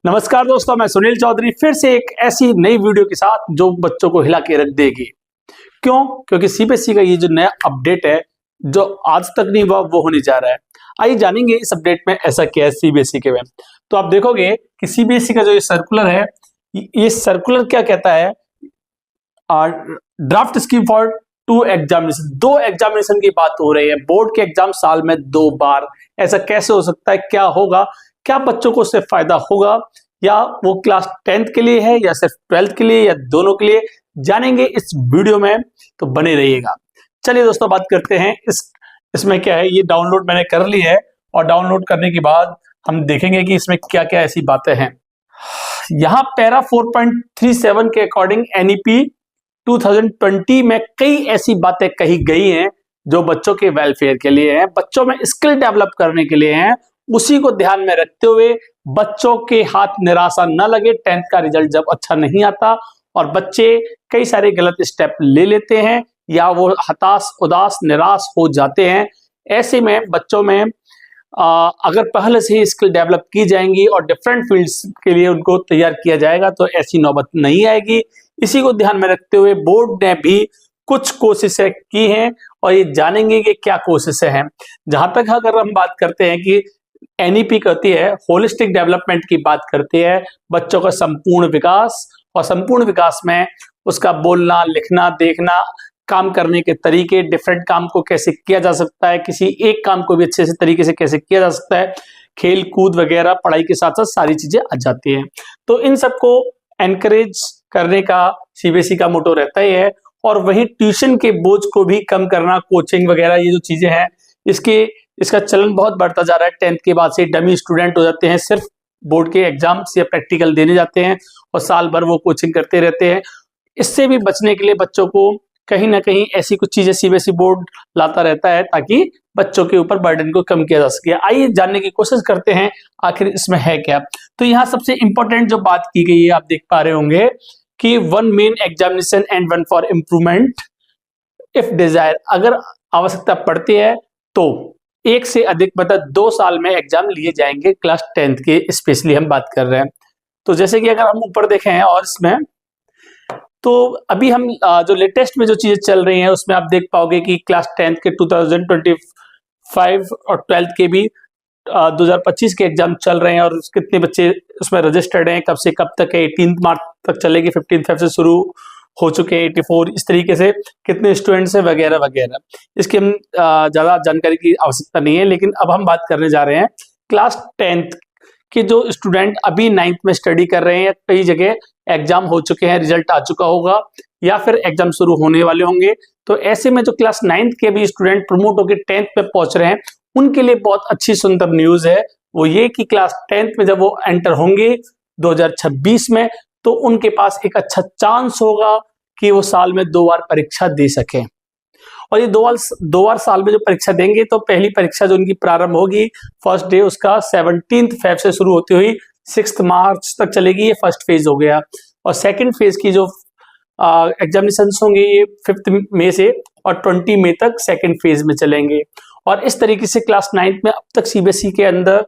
नमस्कार दोस्तों, मैं सुनील चौधरी फिर से एक ऐसी नई वीडियो के साथ जो बच्चों को हिला के रख देगी। क्यों? क्योंकि सीबीएसई का ये जो नया अपडेट है जो आज तक नहीं हुआ वो होने जा रहा है। आइए जानेंगे इस अपडेट में ऐसा क्या है सीबीएसई के में। तो आप देखोगे कि सीबीएसई का जो ये सर्कुलर है, ये सर्कुलर क्या कहता है, draft scheme for 2 examination, 2 examination की बात हो रही है। बोर्ड के एग्जाम साल में 2 बार, ऐसा कैसे हो सकता है? क्या होगा? क्या बच्चों को उससे फायदा होगा, या वो क्लास 10th के लिए है या सिर्फ 12th के लिए या दोनों के लिए, जानेंगे इस वीडियो में, तो बने रहिएगा। चलिए दोस्तों, बात करते हैं इसमें क्या है। ये डाउनलोड मैंने कर ली है और डाउनलोड करने के बाद हम देखेंगे कि इसमें क्या क्या ऐसी बातें हैं। यहाँ पैरा 4.37 के अकॉर्डिंग एनईपी 2020 में कई ऐसी बातें कही गई हैं जो बच्चों के वेलफेयर के लिए हैं, बच्चों में स्किल डेवलप करने के लिए हैं। उसी को ध्यान में रखते हुए बच्चों के हाथ निराशा न लगे 10th का रिजल्ट जब अच्छा नहीं आता और बच्चे कई सारे गलत स्टेप ले लेते हैं या वो हताश, उदास, निराश हो जाते हैं। ऐसे में बच्चों में अगर पहले से ही स्किल डेवलप की जाएंगी और डिफरेंट फील्ड्स के लिए उनको तैयार किया जाएगा तो ऐसी नौबत नहीं आएगी। इसी को ध्यान में रखते हुए बोर्ड ने भी कुछ कोशिशें की हैं और ये जानेंगे कि क्या कोशिशें हैं। जहां तक अगर हम बात करते हैं कि एनईपी कहती है, होलिस्टिक डेवलपमेंट की बात करती है, बच्चों का संपूर्ण विकास, और संपूर्ण विकास में उसका बोलना, लिखना, देखना, काम करने के तरीके, डिफरेंट काम को कैसे किया जा सकता है, किसी एक काम को भी अच्छे से तरीके से कैसे किया जा सकता है, खेल कूद वगैरह, पढ़ाई के साथ साथ सारी चीजें आ जाती हैं। तो इन सबको एनकरेज करने का सीबीएसई का मोटो रहता ही है। और वहीं ट्यूशन के बोझ को भी कम करना, कोचिंग वगैरह, ये जो चीजें हैं इसका चलन बहुत बढ़ता जा रहा है। 10th के बाद से डमी स्टूडेंट हो जाते हैं, सिर्फ बोर्ड के एग्जाम्स या प्रैक्टिकल देने जाते हैं और साल भर वो कोचिंग करते रहते हैं। इससे भी बचने के लिए बच्चों को कहीं ना कहीं ऐसी कुछ चीजें सीबीएसई बोर्ड लाता रहता है ताकि बच्चों के ऊपर बर्डन को कम किया जा सके। आइए जानने की कोशिश करते हैं आखिर इसमें है क्या। तो यहाँ सबसे इंपॉर्टेंट जो बात की गई है, आप देख पा रहे होंगे कि 1 main examination and 1 for improvement if desire. अगर आवश्यकता पड़ती है तो 1 से अधिक मतलब 2 साल में एग्जाम लिए जाएंगे क्लास 10th के, स्पेशली हम बात कर रहे हैं। तो जैसे कि अगर हम ऊपर देखें हैं और इसमें तो अभी हम जो लेटेस्ट में जो चीजें चल रही हैं उसमें आप देख पाओगे कि क्लास 10th के 2025 और 12th के भी 2025 के एग्जाम चल रहे हैं और कितने बच्चे उसमें रजिस्टर्ड हैं, कब से कब तक है, 18 मार्च तक चलेगी, 15 फेब से शुरू हो चुके हैं 84, इस तरीके से कितने स्टूडेंट्स हैं वगैरह वगैरह। इसकी हम ज़्यादा जानकारी की आवश्यकता नहीं है। लेकिन अब हम बात करने जा रहे हैं क्लास 10th के जो स्टूडेंट अभी 9th में स्टडी कर रहे हैं, कई जगह एग्जाम हो चुके हैं, रिजल्ट आ चुका होगा या फिर एग्जाम शुरू होने वाले होंगे। तो ऐसे में जो क्लास 9th के भी स्टूडेंट प्रमोट होकर 10th पे पहुंच रहे हैं उनके लिए बहुत अच्छी सुंदर न्यूज है। वो ये कि क्लास 10th में जब वो एंटर होंगे 2026 में तो उनके पास एक अच्छा चांस होगा कि वो साल में 2 बार परीक्षा दे सकें। और ये 2 बार साल में जो परीक्षा देंगे तो पहली परीक्षा जो उनकी प्रारंभ होगी, फर्स्ट डे उसका 17 फेब से शुरू होती हुई 6 मार्च तक चलेगी। ये फर्स्ट फेज हो गया। और सेकंड फेज की जो एग्जामिनेशन होंगे ये 5 मई से और 20 मई तक सेकंड फेज में चलेंगे। और इस तरीके से क्लास 9th में अब तक सीबीएसई के अंदर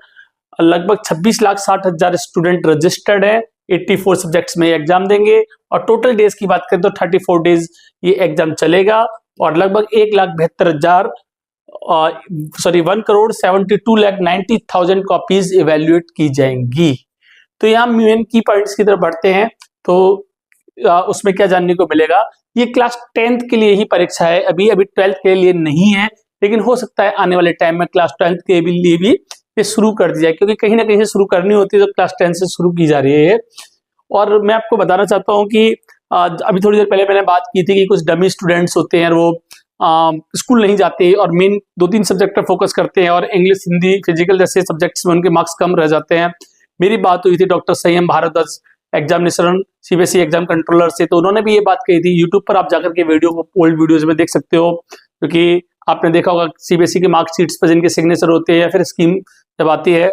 लगभग 26,60,000 स्टूडेंट रजिस्टर्ड है। 84 सब्जेक्ट्स में एग्जाम देंगे और टोटल डेज की बात करें तो 34 डेज ये एग्जाम चलेगा और लगभग 1,72,90,000 कॉपीज इवेल्युएट की जाएंगी। तो यहाँ मेन की पॉइंट्स की तरफ बढ़ते हैं। तो उसमें क्या जानने को मिलेगा, ये क्लास 10th के लिए ही परीक्षा है, अभी 12th के लिए नहीं है। लेकिन हो सकता है आने वाले टाइम में क्लास 12th के लिए भी ये शुरू कर दी जाए, क्योंकि कहीं ना कहीं से शुरू करनी होती है तो क्लास 10 से शुरू की जा रही है। और मैं आपको बताना चाहता हूँ कि अभी थोड़ी देर पहले मैंने बात की थी कि कुछ डमी स्टूडेंट्स होते हैं, वो स्कूल नहीं जाते और मेन 2-3 सब्जेक्ट पर फोकस करते हैं और इंग्लिश, हिंदी, फिजिकल जैसे सब्जेक्ट्स में उनके मार्क्स कम रह जाते हैं। मेरी बात हुई थी doctor Sanyam Bhardwaj examination CBSE exam controller से, तो उन्होंने भी ये बात कही थी। यूट्यूब पर आप जाकर के वीडियो को ओल्ड वीडियोज में देख सकते हो, क्योंकि आपने देखा होगा सीबीएसई के मार्कशीट्स पर जिनके सिग्नेचर होते हैं या फिर स्कीम जब आती है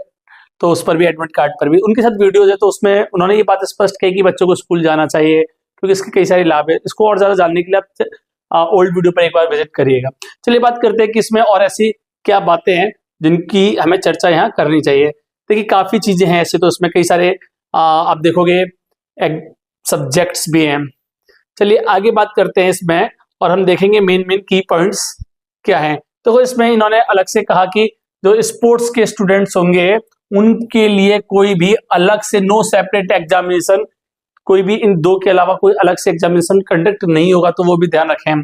तो उस पर भी, एडमिट कार्ड पर भी उनके साथ वीडियोज है। तो उसमें उन्होंने ये बात स्पष्ट कही कि बच्चों को स्कूल जाना चाहिए क्योंकि इसके कई सारे लाभ है। इसको और ज्यादा जानने के लिए आप ओल्ड वीडियो पर एक बार विजिट करिएगा। चलिए बात करते हैं कि इसमें और ऐसी क्या बातें हैं जिनकी हमें चर्चा यहाँ करनी चाहिए। देखिए काफी चीजें हैं ऐसे, तो उसमें कई सारे आप देखोगे सब्जेक्ट्स भी हैं। चलिए आगे बात करते हैं इसमें, और हम देखेंगे मेन मेन की पॉइंट्स क्या हैं। तो इसमें इन्होंने अलग से कहा कि जो स्पोर्ट्स के स्टूडेंट्स होंगे उनके लिए कोई भी अलग से नो सेपरेट एग्जामिनेशन, कोई भी इन दो के अलावा कोई अलग से एग्जामिनेशन कंडक्ट नहीं होगा, तो वो भी ध्यान रखें।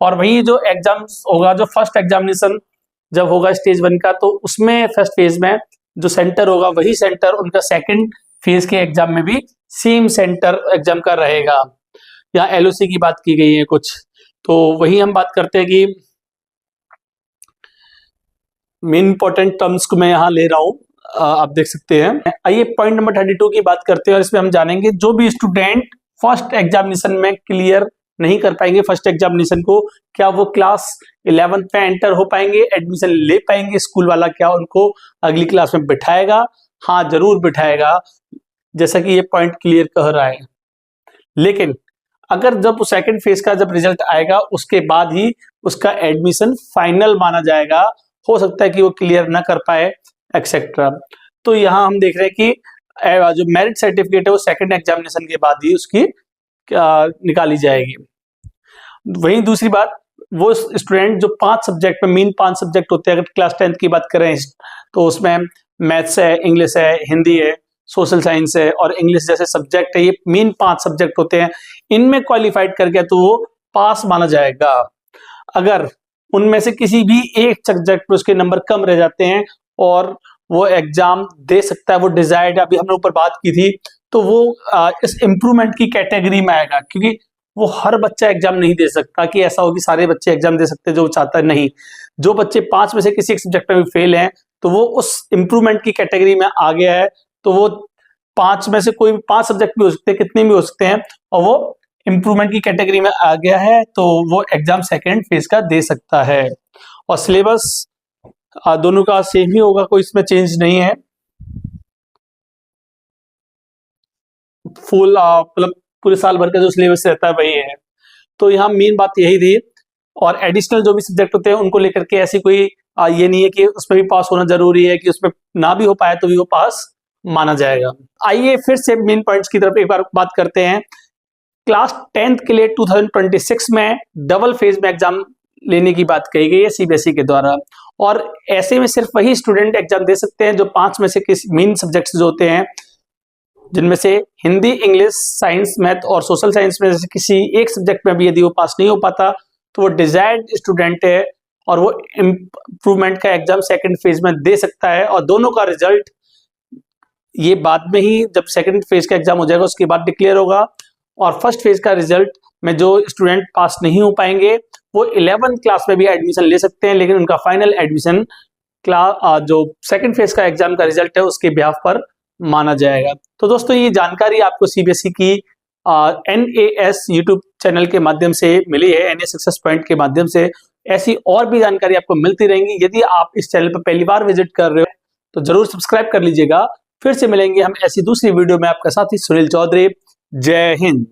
और वही जो एग्जाम होगा, जो फर्स्ट एग्जामिनेशन जब होगा स्टेज 1 का, तो उसमें फर्स्ट फेज में जो सेंटर होगा वही सेंटर उनका सेकंड फेज के एग्जाम में भी सेम सेंटर एग्जाम का रहेगा। यहाँ एलओसी की बात की गई है कुछ, तो वही हम बात करते हैं कि मेन इंपॉर्टेंट टर्म्स को मैं यहाँ ले रहा हूँ, आप देख सकते हैं। आइए पॉइंट नंबर 32 की बात करते हैं, और इसमें हम जानेंगे जो भी स्टूडेंट फर्स्ट एग्जामिनेशन में क्लियर नहीं कर पाएंगे फर्स्ट एग्जामिनेशन को, क्या वो क्लास 11th में एंटर हो पाएंगे, एडमिशन ले पाएंगे, स्कूल वाला क्या उनको अगली क्लास में बिठाएगा? हाँ जरूर बिठाएगा, जैसा कि ये पॉइंट क्लियर कह रहा है। लेकिन अगर जब सेकंड फेज का जब रिजल्ट आएगा उसके बाद ही उसका एडमिशन फाइनल माना जाएगा, हो सकता है कि वो क्लियर ना कर पाए एक्सेट्रा। तो यहाँ हम देख रहे हैं कि जो मेरिट सर्टिफिकेट है वो सेकंड एग्जामिनेशन के बाद ही उसकी निकाली जाएगी। वहीं दूसरी बात, वो स्टूडेंट जो 5 सब्जेक्ट में मेन 5 सब्जेक्ट होते हैं, अगर क्लास 10th की बात करें तो उसमें मैथ्स है, इंग्लिश है, हिंदी है, सोशल साइंस है और इंग्लिश जैसे सब्जेक्ट है, ये मेन 5 सब्जेक्ट होते हैं। इनमें क्वालिफाइड कर गया तो वो पास माना जाएगा। अगर उनमें से किसी भी एक सब्जेक्ट में उसके नंबर कम रह जाते हैं और वो एग्जाम दे सकता है, वो डिजायर्ड, अभी हमने ऊपर बात की थी, तो वो इस इम्प्रूवमेंट की कैटेगरी में आएगा, क्योंकि वो हर बच्चा एग्जाम नहीं दे सकता कि ऐसा हो कि सारे बच्चे एग्जाम दे सकते हैं जो चाहता है, नहीं। जो बच्चे 5 में से किसी एक सब्जेक्ट में भी फेल हैं तो वो उस इम्प्रूवमेंट की कैटेगरी में आ गया है, तो वो 5 में से कोई 5 सब्जेक्ट भी हो सकते हैं, कितने भी हो सकते हैं, और वो इम्प्रूवमेंट की कैटेगरी में आ गया है, तो वो एग्जाम सेकेंड फेज का दे सकता है। और सिलेबस दोनों का सेम ही होगा, कोई इसमें चेंज नहीं है। फुल मतलब पूरे साल भर का जो सिलेबस रहता है वही है। तो यहाँ मेन बात यही थी। और एडिशनल जो भी सब्जेक्ट होते हैं उनको लेकर के ऐसी कोई ये नहीं है कि उसमें भी पास होना जरूरी है, कि उसमें ना भी हो पाए तो भी वो पास माना जाएगा। आइए फिर से मेन पॉइंट्स की तरफ एक बार बात करते हैं। क्लास 10th के लिए 2026 में डबल फेज में एग्जाम लेने की बात कही गई है सीबीएसई के द्वारा, और ऐसे में सिर्फ वही स्टूडेंट एग्जाम दे सकते हैं जो 5 में से किसी मेन सब्जेक्ट्स जो होते हैं, जिनमें से हिंदी, इंग्लिश, साइंस, मैथ और सोशल साइंस में से किसी एक सब्जेक्ट में भी यदि वो पास नहीं हो पाता तो वो डिजायर्ड स्टूडेंट है और वो इम्प्रूवमेंट का एग्जाम सेकंड फेज में दे सकता है। और दोनों का रिजल्ट ये बाद में ही, जब सेकंड फेज का एग्जाम हो जाएगा उसके बाद डिक्लेयर होगा। और फर्स्ट फेज का रिजल्ट में जो स्टूडेंट पास नहीं हो पाएंगे वो 11th क्लास में भी एडमिशन ले सकते हैं, लेकिन उनका फाइनल एडमिशन क्लास जो सेकंड फेज का एग्जाम का रिजल्ट है उसके बिहाफ पर माना जाएगा। तो दोस्तों ये जानकारी आपको सीबीएसई की NAS यूट्यूब चैनल के माध्यम से मिली है, NAS सक्सेस पॉइंट के माध्यम से। ऐसी और भी जानकारी आपको मिलती रहेंगी। यदि आप इस चैनल पर पहली बार विजिट कर रहे हो तो जरूर सब्सक्राइब कर लीजिएगा। फिर से मिलेंगे हम ऐसी दूसरी वीडियो में। आपका साथी सुनील चौधरी। जय हिंद।